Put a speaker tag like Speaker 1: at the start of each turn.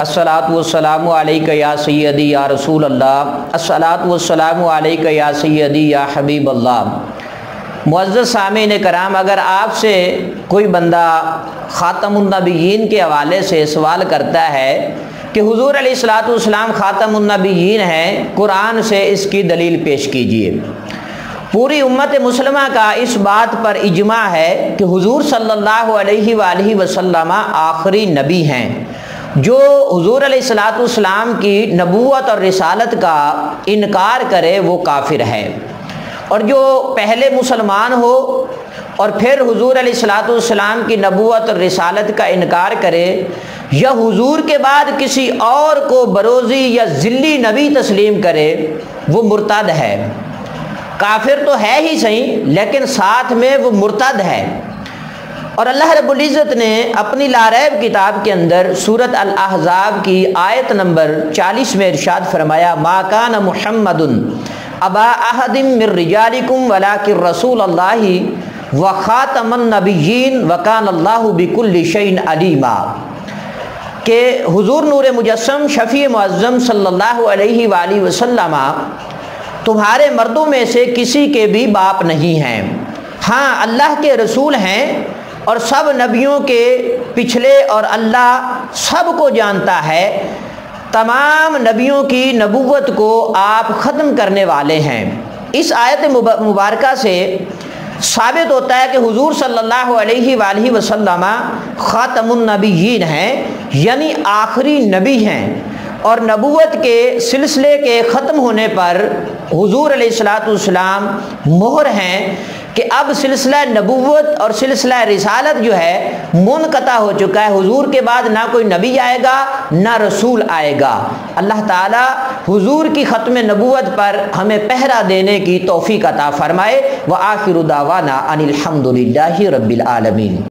Speaker 1: अस्सलातु वस्सलामु अलैका या सय्यदी या रसूल अल्लाह, अस्सलातु वस्सलामु अलैका या सय्यदी या हबीब अल्लाह। मुअज़्ज़ज़ सामीन कराम, अगर आपसे कोई बंदा ख़ातमुन नबिय्यीन के हवाले से सवाल करता है कि हुज़ूर अलैहिस्सलातु वस्सलाम ख़ातमुन नबिय्यीन हैं, कुरान से इसकी दलील पेश कीजिए। पूरी उम्मत मुस्लिमा का इस बात पर इजमा है कि हुज़ूर सल्लल्लाहु अलैहि वसल्लम आखिरी नबी हैं। जो हुज़ूर अलैहिस्सलातु वस्सलाम की नबूवत और रिसालत का इनकार करे वो काफिर है, और जो पहले मुसलमान हो और फिर हुज़ूर अलैहिस्सलातु वस्सलाम की नबूवत और रिसालत का इनकार करे या हुज़ूर के बाद किसी और को बरोज़ी या ज़िल्ली नबी तस्लीम करे वो मुर्तद है। काफिर तो है ही सही, लेकिन साथ में वो मुर्तद है। और अल्लाह रब्बुल इज़्ज़त ने अपनी लारैब किताब के अंदर सूरत अल अहज़ाब की आयत नंबर 40 में इरशाद फरमाया, मा कान मुहम्मदुन अबा अहदिम मिर रिजालिकुम वलाकिन रसूलुल्लाहि व खातमुन नबिय्यीन व कान अल्लाहु बिकुल्लि शैइन अलीमा। कि हुज़ूर नूर मुजस्सम शफ़ी मुअज़्ज़म सल्लल्लाहु अलैहि वसल्लम तुम्हारे मर्दों में से किसी के भी बाप नहीं हैं, हाँ अल्लाह के रसूल हैं और सब नबियों के पिछले, और अल्लाह सब को जानता है। तमाम नबियों की नबूवत को आप ख़त्म करने वाले हैं। इस आयत मुबारका से साबित होता है कि हुज़ूर सल्लल्लाहु अलैहि वसल्लम ख़ातमुन नबिय्यीन हैं, यानी आखिरी नबी हैं। और नबूवत के सिलसिले के ख़त्म होने पर हुज़ूर अलैहिस्सलातु वस्सलाम मोहर हैं कि अब सिलसिला नबूवत और सिलसिला रिसालत जो है मुनक़ता हो चुका है। हुज़ूर के बाद ना कोई नबी आएगा ना रसूल आएगा। अल्लाह ताला हुज़ूर की ख़त्म नबूवत पर हमें पहरा देने की तौफ़ीक़ अता फ़रमाए। व आखिरु दावाना अनिल हम्दुलिल्लाहि रब्बिल आलमीन।